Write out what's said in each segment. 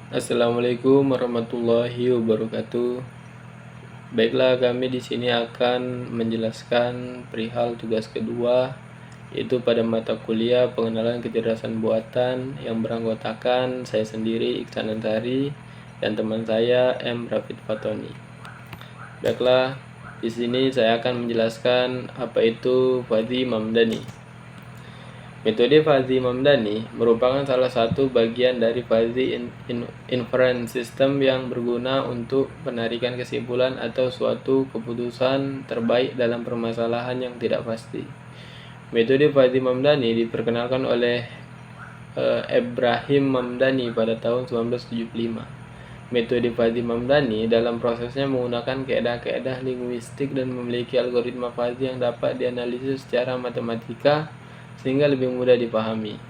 Assalamualaikum warahmatullahi wabarakatuh. Baiklah, kami di sini akan menjelaskan perihal tugas kedua, yaitu pada mata kuliah pengenalan kecerdasan buatan yang beranggotakan saya sendiri Iksan Ansari dan teman saya M. Rafid Fatoni. Baiklah, di sini saya akan menjelaskan apa itu Fuzzy Mamdani. Metode Fuzzy Mamdani merupakan salah satu bagian dari Fuzzy Inference System yang berguna untuk penarikan kesimpulan atau suatu keputusan terbaik dalam permasalahan yang tidak pasti. Metode Fuzzy Mamdani diperkenalkan oleh Ibrahim Mamdani pada tahun 1975. Metode Fuzzy Mamdani dalam prosesnya menggunakan kaedah-kaedah linguistik dan memiliki algoritma fuzzy yang dapat dianalisis secara matematika sehingga lebih mudah dipahami.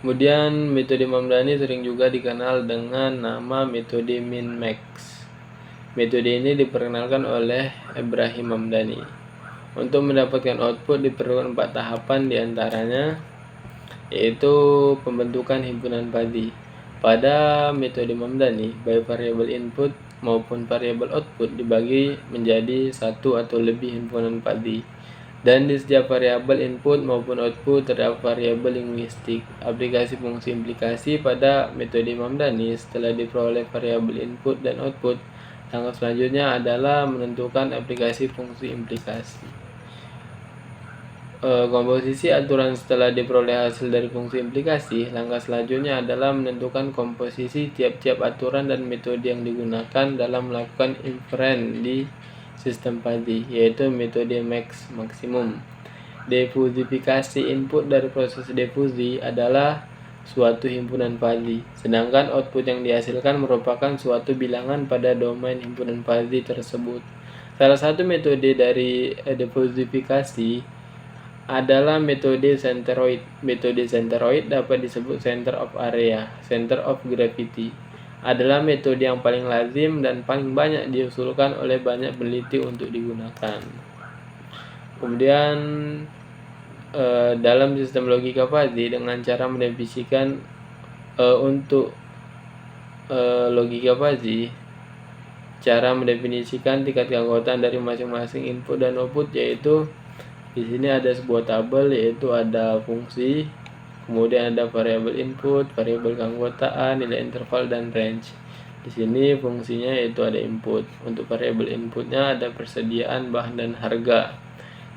Kemudian metode Mamdani sering juga dikenal dengan nama metode min-max. Metode ini diperkenalkan oleh Ibrahim Mamdani. Untuk mendapatkan output diperlukan 4 tahapan diantaranya, yaitu pembentukan himpunan fuzzy. Pada metode Mamdani, baik variabel input maupun variabel output dibagi menjadi satu atau lebih himpunan fuzzy. Dan di setiap variabel input maupun output terdapat variabel linguistik. Aplikasi fungsi implikasi pada metode Mamdani setelah diperoleh variabel input dan output, langkah selanjutnya adalah menentukan aplikasi fungsi implikasi. Komposisi aturan setelah diperoleh hasil dari fungsi implikasi, langkah selanjutnya adalah menentukan komposisi tiap-tiap aturan dan metode yang digunakan dalam melakukan inference di sistem fuzzy, yaitu metode max maksimum. Difusifikasi input dari proses difusi adalah suatu himpunan fuzzy, sedangkan output yang dihasilkan merupakan suatu bilangan pada domain himpunan fuzzy tersebut. Salah satu metode dari difusifikasi adalah metode centroid. Metode centroid dapat disebut center of area, center of gravity. Adalah metode yang paling lazim dan paling banyak diusulkan oleh banyak peneliti untuk digunakan. Kemudian dalam sistem logika fuzzy dengan cara mendefinisikan untuk logika fuzzy, cara mendefinisikan tingkat keanggotaan dari masing-masing input dan output, yaitu di sini ada sebuah tabel, yaitu ada fungsi, kemudian ada variabel input, variabel keanggotaan, nilai interval, dan range. Di sini fungsinya yaitu ada input. Untuk variabel inputnya ada persediaan, bahan, dan harga.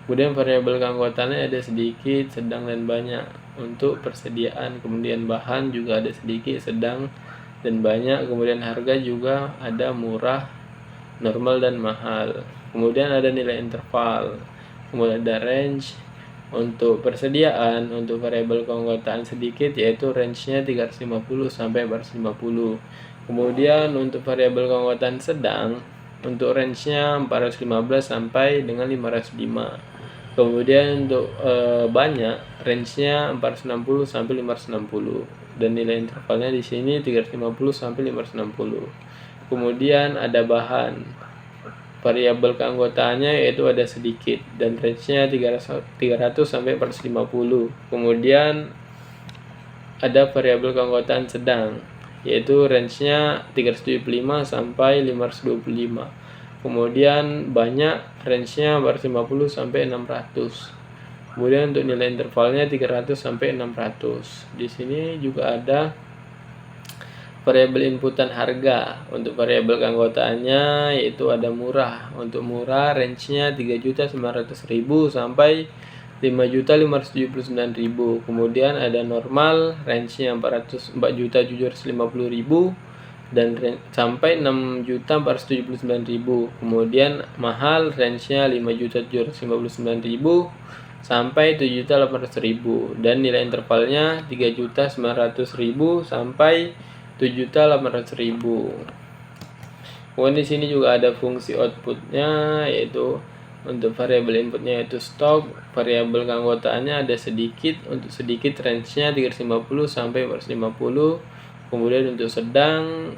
Kemudian variabel keanggotaannya ada sedikit, sedang, dan banyak. Untuk persediaan, kemudian bahan juga ada sedikit, sedang, dan banyak. Kemudian harga juga ada murah, normal, dan mahal. Kemudian ada nilai interval. Kemudian ada range. Untuk persediaan, untuk variabel keanggotaan sedikit, yaitu range-nya 350 sampai 450. Kemudian untuk variabel keanggotaan sedang, untuk range-nya 415 sampai dengan 505. Kemudian untuk banyak, range-nya 460 sampai 560. Dan nilai intervalnya di sini 350 sampai 560. Kemudian ada bahan. Variabel keanggotaannya yaitu ada sedikit dan range-nya 300 sampai 450. Kemudian ada variabel keanggotaan sedang, yaitu range-nya 375 sampai 525. Kemudian banyak, range-nya 450 sampai 600. Kemudian untuk nilai intervalnya 300 sampai 600. Di sini juga ada variabel inputan harga. Untuk variabel keanggotaannya yaitu ada murah. Untuk murah range-nya 3.900.000 sampai 5.579.000. Kemudian ada normal, range-nya 4.750.000 dan sampai 6.479.000. Kemudian mahal, range-nya 5.759.000 sampai 7.800.000 dan nilai intervalnya 3.900.000 sampai 7.800.000. Kemudian di sini juga ada fungsi outputnya, yaitu untuk variabel inputnya yaitu stok, variabel keanggotaannya ada sedikit, untuk sedikit range-nya 350 sampai 450. Kemudian untuk sedang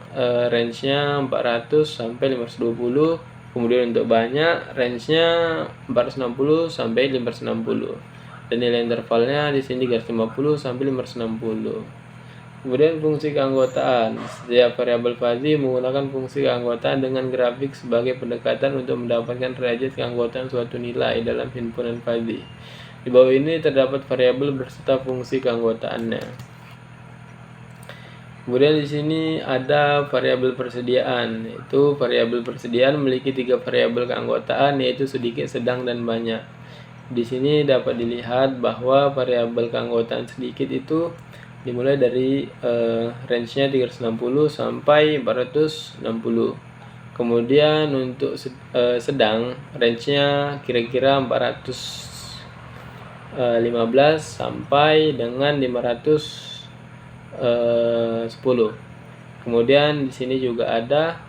range-nya 400 sampai 520. Kemudian untuk banyak range-nya 460 sampai 560. Dan nilai intervalnya di sini 350 sampai 560. Kemudian fungsi keanggotaan. Setiap variabel fuzzy menggunakan fungsi keanggotaan dengan grafik sebagai pendekatan untuk mendapatkan derajat keanggotaan suatu nilai dalam himpunan fuzzy. Di bawah ini terdapat variabel berserta fungsi keanggotaannya. Kemudian di sini ada variabel persediaan. Itu variabel persediaan memiliki 3 variabel keanggotaan, yaitu sedikit, sedang, dan banyak. Di sini dapat dilihat bahwa variabel keanggotaan sedikit itu dimulai dari range-nya 360 sampai 460. Kemudian untuk sedang, range-nya kira-kira 415 sampai dengan 510. Kemudian di sini juga ada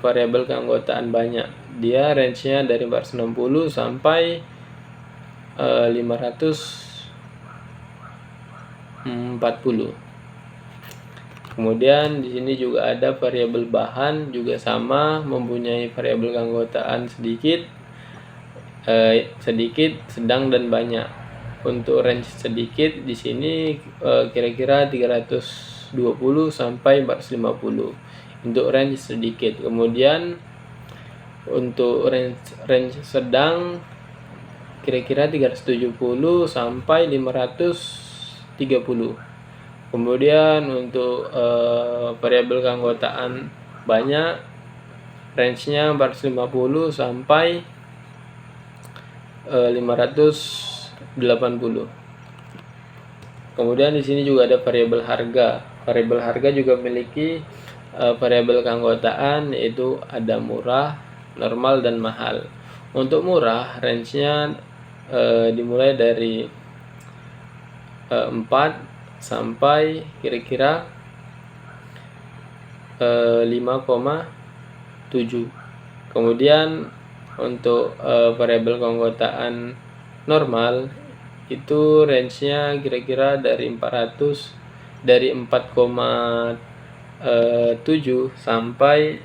variabel keanggotaan banyak. Dia range-nya dari 460 sampai 540. Kemudian di sini juga ada variabel bahan, juga sama, mempunyai variabel keanggotaan sedikit, sedang, dan banyak. Untuk range sedikit di sini kira-kira 320 sampai 450 untuk range sedikit. Kemudian untuk range sedang kira-kira 370 sampai 530. Kemudian untuk variabel keanggotaan banyak, range-nya 450 sampai 580. Kemudian di sini juga ada variabel harga. Variabel harga juga memiliki variabel keanggotaan, yaitu ada murah, normal, dan mahal. Untuk murah, range-nya dimulai dari 4 sampai kira-kira 5,7. Kemudian untuk variabel keanggotaan normal itu range-nya kira-kira dari 4,7 sampai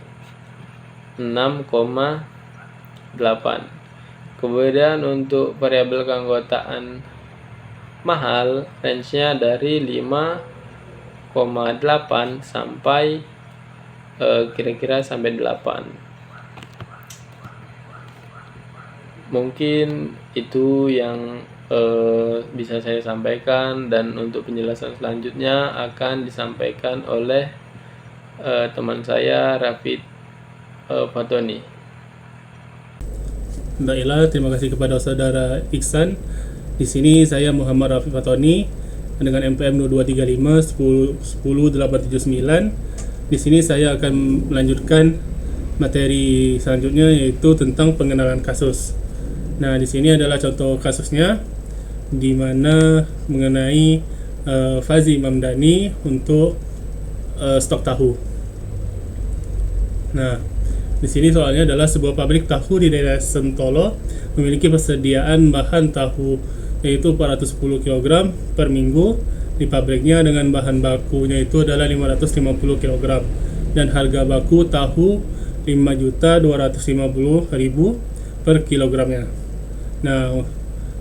6,8. Kemudian untuk variabel keanggotaan mahal, range-nya dari 5,8 sampai kira-kira sampai 8. Mungkin itu yang bisa saya sampaikan, dan untuk penjelasan selanjutnya akan disampaikan oleh teman saya, Rafid Fatoni. Baiklah, terima kasih kepada saudara Iksan. Di sini saya Muhammad Rafid Fatoni dengan MPM 2235 10879. Di sini saya akan melanjutkan materi selanjutnya, yaitu tentang pengenalan kasus. Nah, di sini adalah contoh kasusnya, di mana mengenai Fazzi Mamdani untuk stok tahu. Nah, di sini soalnya adalah sebuah pabrik tahu di daerah Sentolo memiliki persediaan bahan tahu yaitu 410 kg per minggu di pabriknya, dengan bahan bakunya itu adalah 550 kg dan harga baku tahu 5.250.000 per kilogramnya. Nah,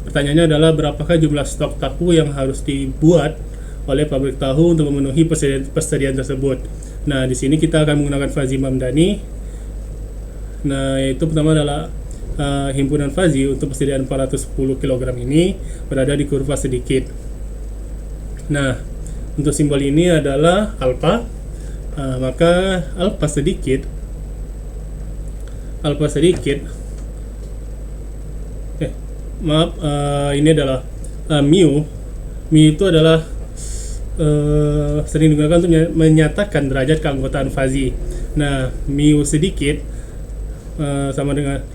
pertanyaannya adalah berapakah jumlah stok tahu yang harus dibuat oleh pabrik tahu untuk memenuhi persediaan tersebut. Nah, di sini kita akan menggunakan Fazzi Mamdani. Nah, yaitu pertama adalah himpunan Fazzi untuk persediaan 410 kg ini berada di kurva sedikit. Nah, untuk simbol ini adalah alfa. Maka alfa sedikit ini adalah mu itu adalah sering digunakan untuk menyatakan derajat keanggotaan Fazzi. Nah, mu sedikit sama dengan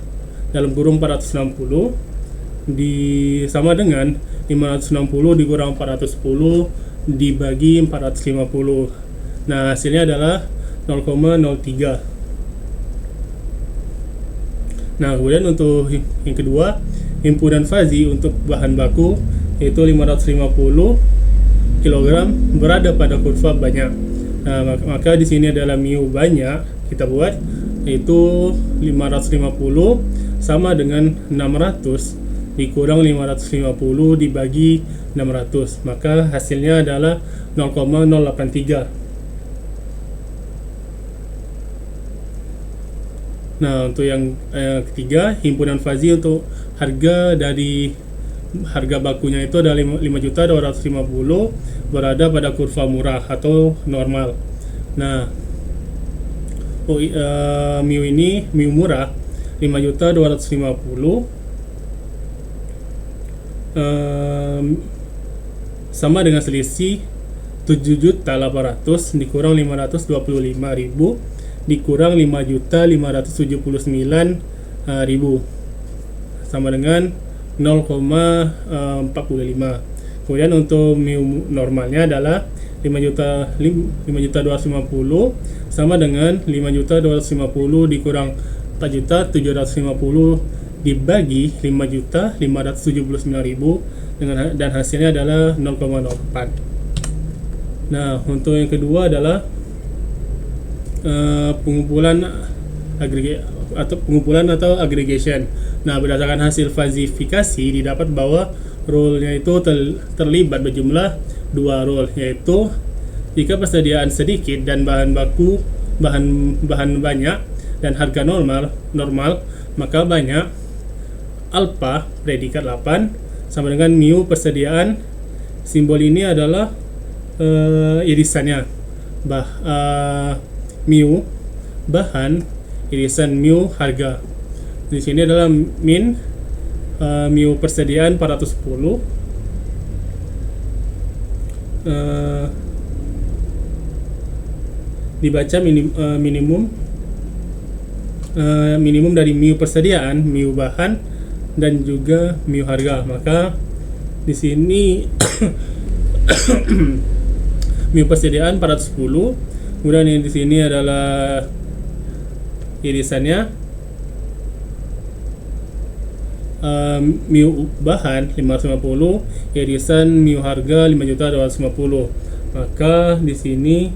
dalam kurung 460 sama dengan 560 dikurang 410 dibagi 450. Nah, hasilnya adalah 0,03. Nah, kemudian untuk yang kedua, himpunan Fazzi untuk bahan baku yaitu 550 kg berada pada kurva banyak. Nah, maka di sini adalah mu banyak kita buat, yaitu 550 sama dengan 600 dikurang 550 dibagi 600, maka hasilnya adalah 0,083. Nah, untuk yang ketiga, himpunan Fuzzy untuk harga bakunya itu ada 5.250.000 berada pada kurva murah atau normal. Nah, MIU murah 5.250.000 sama dengan selisih 7.800.000 dikurang 525.000 dikurang 5.579.000 sama dengan 0,45. Kemudian untuk MIU normalnya adalah 5.250.000 sama dengan 5.250.000 dikurang 4.750.000 dibagi 5.579.000 dan hasilnya adalah 0,04. Nah, untuk yang kedua adalah pengumpulan atau aggregation. Nah, berdasarkan hasil fazifikasi didapat bahwa role-nya itu terlibat berjumlah 2 role, yaitu jika persediaan sedikit dan bahan banyak dan harga normal, maka banyak alpha predikat 8 sama dengan mu persediaan. Simbol ini adalah irisannya, mu bahan, irisan mu harga. Di sini adalah min mu persediaan 410, dibaca minimum dari mu persediaan, mu bahan, dan juga mu harga. Maka di sini mu persediaan 410, kemudian yang di sini adalah irisannya, mu bahan 550, irisan mu harga 5.250. Maka di sini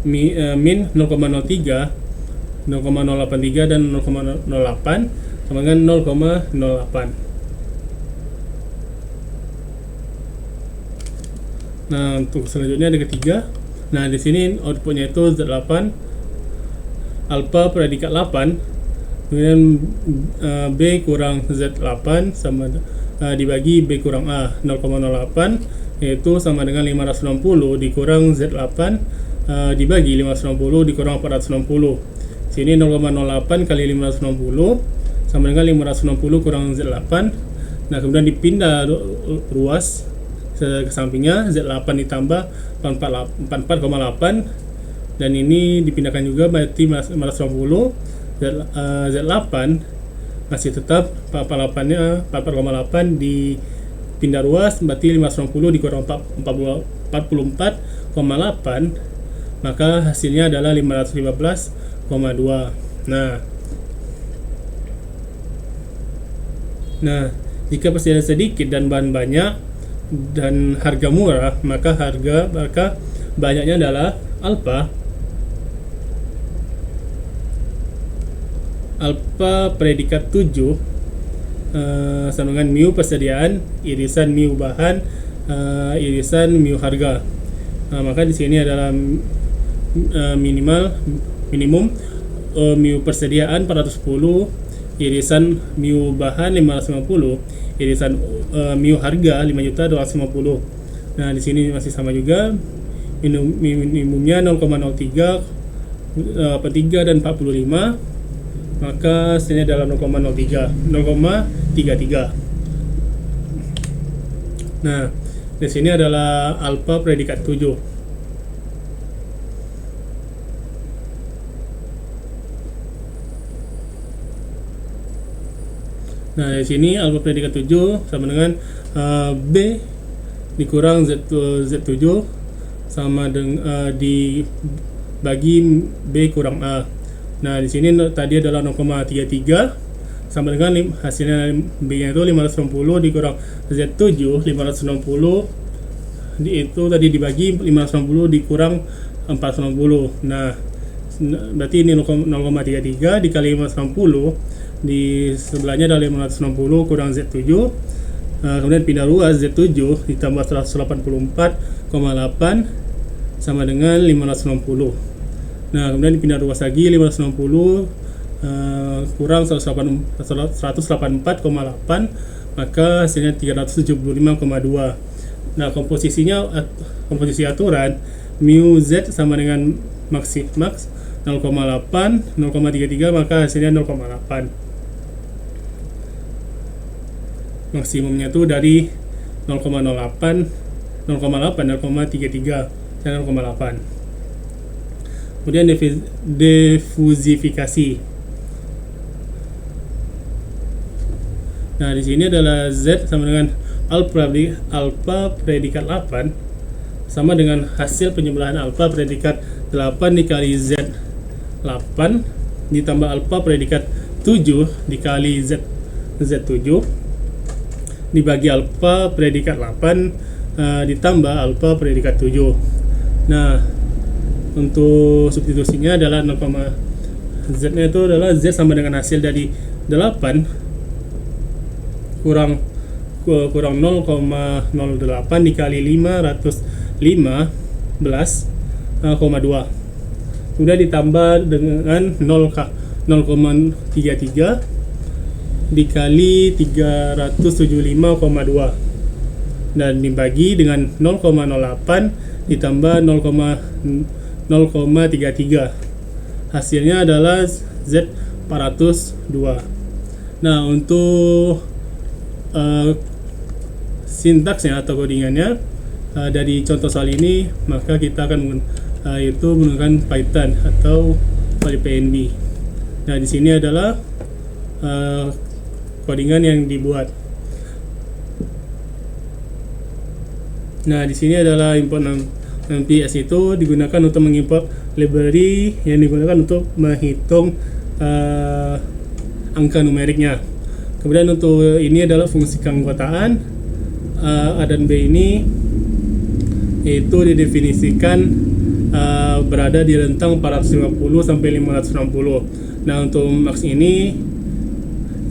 min 0,03, 0,083 dan 0,08 sama dengan 0,08. Nah, untuk selanjutnya ada ketiga. Nah, di sini outputnya itu Z8 alpha predikat 8, kemudian B kurang Z8 sama dibagi B kurang A 0,08, yaitu sama dengan 560 dikurang Z8 dibagi 560 dikurang 460. Sini 0,08 kali 560 sama dengan 560 kurang Z8. Nah, kemudian dipindah ruas ke sampingnya, Z8 ditambah 44,8, dan ini dipindahkan juga berarti 560. Z8 masih tetap 44,8 dipindah ruas berarti 590 dikurang 44,8, maka hasilnya adalah 515,2. Nah, jika persediaan sedikit dan bahan banyak dan harga murah, maka banyaknya adalah alpha predikat 7 sama dengan mu persediaan, irisan mu bahan, irisan mu harga. Nah, maka di sini adalah minimum mu persediaan 410, irisan mu bahan 550, irisan mu harga 5.250. Nah, di sini masih sama juga, minimumnya 0,03, 3 dan 45, maka hasilnya adalah 0,33. Nah, di sini adalah alpha predikat 7. Nah, di sini alpha predikat 7 sama dengan B dikurang Z7 sama dengan dibagi B kurang A. Nah, di sini tadi adalah 0,33 sama dengan hasilnya B-nya itu 560 dikurang Z7 560 itu tadi dibagi 560 dikurang 490. Nah, berarti ini 0,33 dikali 560 di sebelahnya adalah 560 kurang Z7. Kemudian pindah ruas Z7 ditambah 184,8 sama dengan 560. Nah, kemudian pindah ruas lagi 560 kurang 184,8, maka hasilnya 375,2. Nah, komposisi aturan mu Z sama dengan max 0,8, 0,33, maka hasilnya 0,8. Maksimumnya itu dari 0,08, 0,33 dan 0,8. Kemudian difusifikasi. Nah, di sini adalah Z sama dengan alfa predikat 8 sama dengan hasil penyebelahan alfa predikat 8 dikali Z 8 ditambah alfa predikat 7 dikali Z7 dibagi alfa predikat 8 ditambah alfa predikat 7. Nah, untuk substitusinya adalah 0, Z-nya itu adalah Z sama dengan hasil dari 8 kurang 0,08 dikali 515,2. Kemudian ditambah dengan 0,33 dikali 375,2 dan dibagi dengan 0,08 ditambah 0,33. Hasilnya adalah Z 402. Nah, untuk sintaksnya atau codingannya dari contoh soal ini, maka kita akan menggunakan Python atau PNB. Nah, di sini adalah codingan yang dibuat. Nah, di sini adalah import NPS itu digunakan untuk mengimport library yang digunakan untuk menghitung angka numeriknya. Kemudian untuk ini adalah fungsi keanggotaan A dan B ini itu didefinisikan berada di rentang 450 sampai 560. Nah, untuk max ini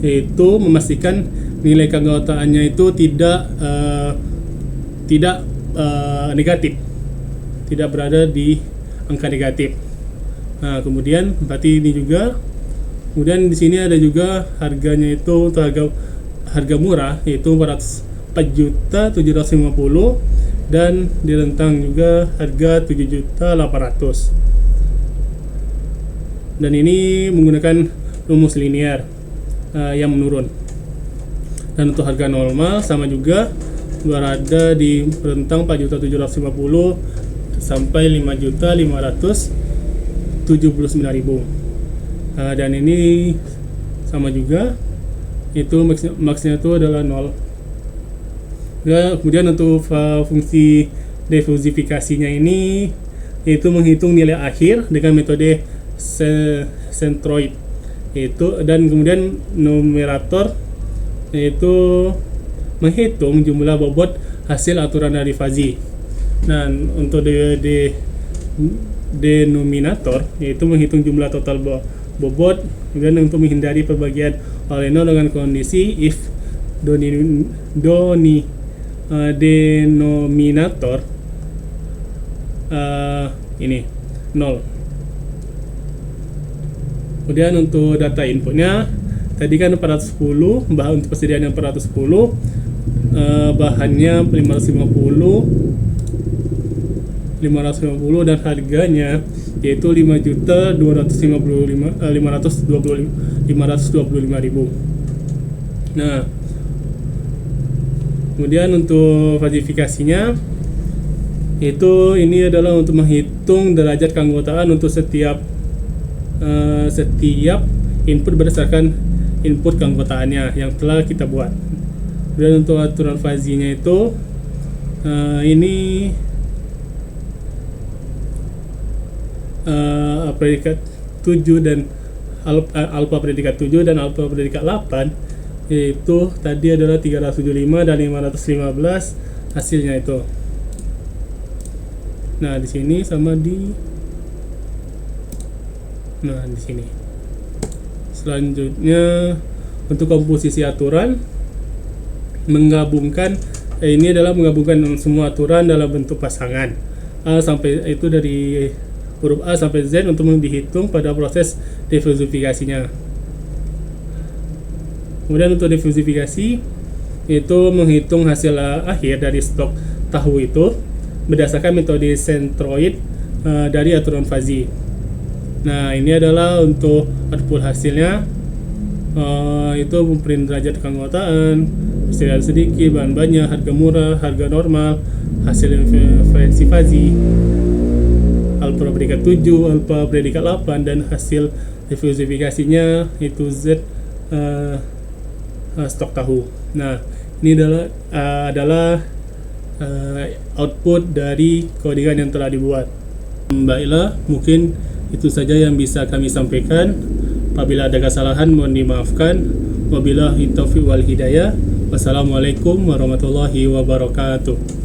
itu memastikan nilai keanggotaannya itu tidak negatif, tidak berada di angka negatif. Nah, kemudian berarti ini juga. Kemudian di sini ada juga harganya itu untuk harga murah yaitu 4.750.000 dan di rentang juga harga 7.800.000. Dan ini menggunakan rumus linear yang menurun. Dan untuk harga normal sama juga berada di rentang 4.750.000 sampai 5.579.000. Dan ini sama juga, itu maksnya itu adalah 0. Dan kemudian untuk fungsi difusifikasinya ini yaitu menghitung nilai akhir dengan metode centroid itu, dan kemudian numerator yaitu menghitung jumlah bobot hasil aturan dari Fuzzy. Nah, untuk denominator yaitu menghitung jumlah total bobot, kemudian untuk menghindari pembagian oleh 0 dengan kondisi if denominator ini 0. Kemudian untuk data inputnya tadi kan 410, bahan untuk persediaan yang 410, bahannya 550 dan harganya yaitu 5.225.525.000. Nah, kemudian untuk verifikasinya itu ini adalah untuk menghitung derajat keanggotaan untuk setiap input berdasarkan input keanggotaannya yang telah kita buat. Dan untuk aturan Fuzzy-nya itu ini predikat 7 dan alfa predikat 7 dan alfa predikat 8 yaitu tadi adalah 375 dan 515 hasilnya itu. Nah, di sini sama di sini. Selanjutnya Untuk komposisi aturan menggabungkan ini adalah menggabungkan semua aturan dalam bentuk pasangan A sampai itu dari huruf A sampai Z untuk dihitung pada proses diversifikasinya. Kemudian untuk diversifikasi itu menghitung hasil akhir dari stok tahu itu berdasarkan metode centroid dari aturan Fuzzy. Nah, ini adalah untuk output hasilnya, itu memprint derajat keanggotaan, persediaan sedikit, bahan banyak, harga murah, harga normal, hasil inferensi Fuzzy, alfa predikat 7, alfa predikat 8, dan hasil diversifikasinya itu Z stok tahu. Nah, ini adalah output dari codingan yang telah dibuat. Baiklah, mungkin itu saja yang bisa kami sampaikan. Apabila ada kesalahan mohon dimaafkan. Wabillahi taufiq wal hidayah. Wassalamualaikum warahmatullahi wabarakatuh.